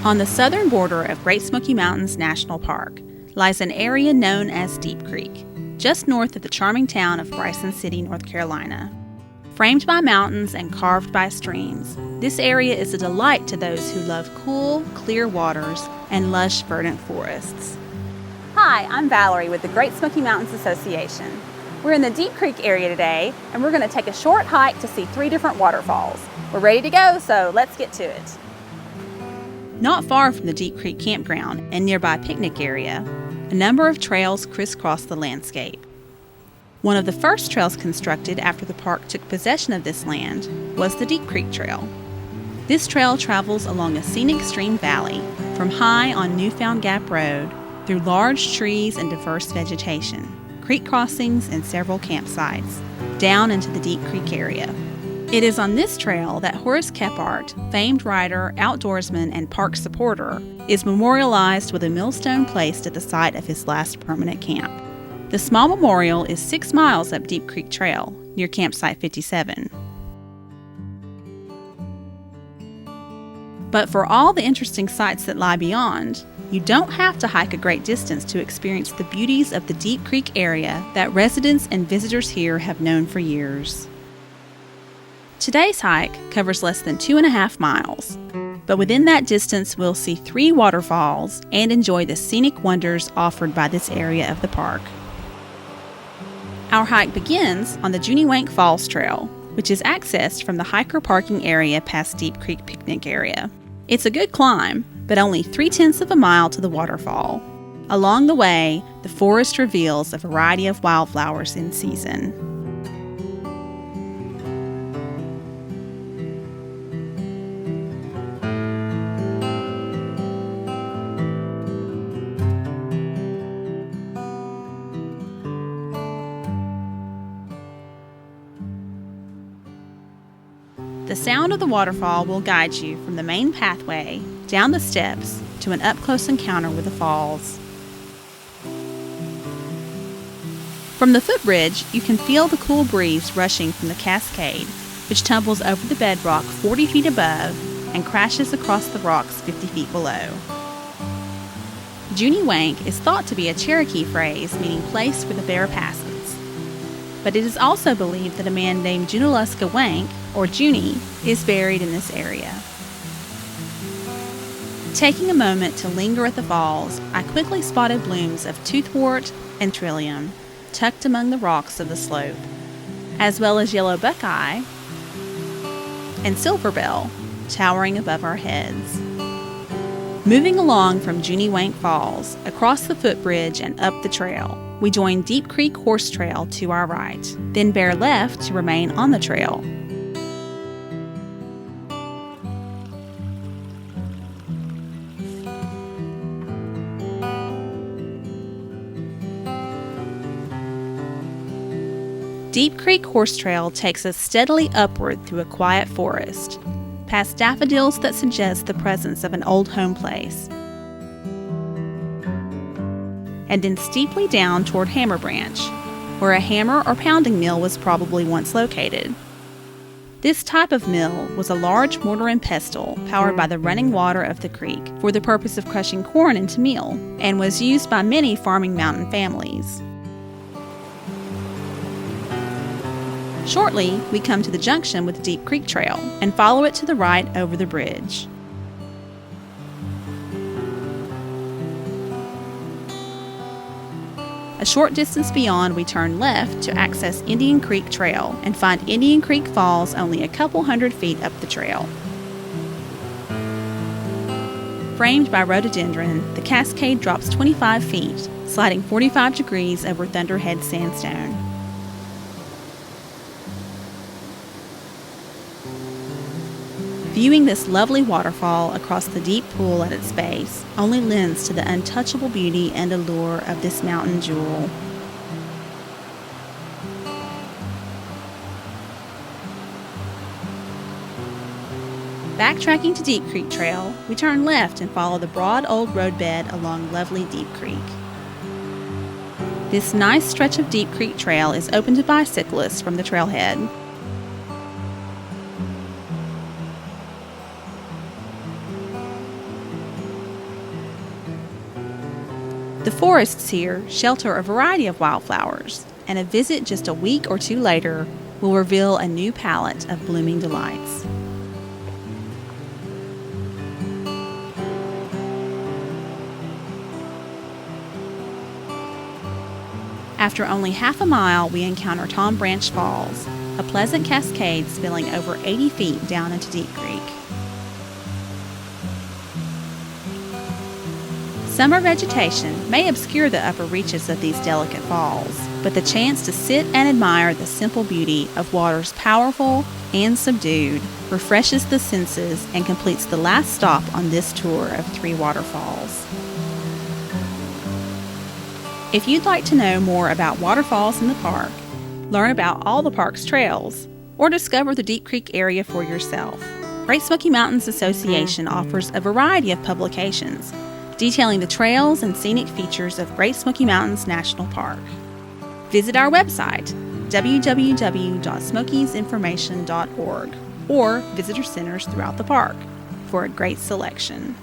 On the southern border of Great Smoky Mountains National Park lies an area known as Deep Creek, just north of the charming town of Bryson City, North Carolina. Framed by mountains and carved by streams, this area is a delight to those who love cool, clear waters and lush, verdant forests. Hi, I'm Valerie with the Great Smoky Mountains Association. We're in the Deep Creek area today, and we're going to take a short hike to see 3 different waterfalls. We're ready to go, so let's get to it. Not far from the Deep Creek campground and nearby picnic area, a number of trails crisscross the landscape. One of the first trails constructed after the park took possession of this land was the Deep Creek Trail. This trail travels along a scenic stream valley from high on Newfound Gap Road through large trees and diverse vegetation, creek crossings and several campsites, down into the Deep Creek area. It is on this trail that Horace Kephart, famed writer, outdoorsman, and park supporter, is memorialized with a millstone placed at the site of his last permanent camp. The small memorial is 6 miles up Deep Creek Trail, near Campsite 57. But for all the interesting sights that lie beyond, you don't have to hike a great distance to experience the beauties of the Deep Creek area that residents and visitors here have known for years. Today's hike covers less than 2.5 miles, but within that distance we'll see 3 waterfalls and enjoy the scenic wonders offered by this area of the park. Our hike begins on the Junii Wenk Falls Trail, which is accessed from the hiker parking area past Deep Creek Picnic Area. It's a good climb, but only 3/10 of a mile to the waterfall. Along the way, the forest reveals a variety of wildflowers in season. The sound of the waterfall will guide you from the main pathway down the steps to an up-close encounter with the falls. From the footbridge, you can feel the cool breeze rushing from the cascade, which tumbles over the bedrock 40 feet above and crashes across the rocks 50 feet below. Junii Wenk is thought to be a Cherokee phrase meaning place where the bear passes. But it is also believed that a man named Junaluska Wenk, or Junii, is buried in this area. Taking a moment to linger at the falls, I quickly spotted blooms of toothwort and trillium tucked among the rocks of the slope, as well as yellow buckeye and silverbell towering above our heads. Moving along from Junii Wenk Falls, across the footbridge and up the trail, we join Deep Creek Horse Trail to our right, then bear left to remain on the trail. Deep Creek Horse Trail takes us steadily upward through a quiet forest, past daffodils that suggest the presence of an old home place, and then steeply down toward Hammer Branch, where a hammer or pounding mill was probably once located. This type of mill was a large mortar and pestle powered by the running water of the creek for the purpose of crushing corn into meal, and was used by many farming mountain families. Shortly, we come to the junction with Deep Creek Trail and follow it to the right over the bridge. A short distance beyond, we turn left to access Indian Creek Trail and find Indian Creek Falls only a couple hundred feet up the trail. Framed by rhododendron, the cascade drops 25 feet, sliding 45 degrees over Thunderhead sandstone. Viewing this lovely waterfall across the deep pool at its base only lends to the untouchable beauty and allure of this mountain jewel. Backtracking to Deep Creek Trail, we turn left and follow the broad old roadbed along lovely Deep Creek. This nice stretch of Deep Creek Trail is open to bicyclists from the trailhead. forests here shelter a variety of wildflowers, and a visit just a week or two later will reveal a new palette of blooming delights. After only half a mile, we encounter Tom Branch Falls, a pleasant cascade spilling over 80 feet down into Deep Creek. Summer vegetation may obscure the upper reaches of these delicate falls, but the chance to sit and admire the simple beauty of waters powerful and subdued refreshes the senses and completes the last stop on this tour of 3 waterfalls. If you'd like to know more about waterfalls in the park, learn about all the park's trails, or discover the Deep Creek area for yourself, Great Smoky Mountains Association offers a variety of publications detailing the trails and scenic features of Great Smoky Mountains National Park. Visit our website, www.smokiesinformation.org, or visitor centers throughout the park for a great selection.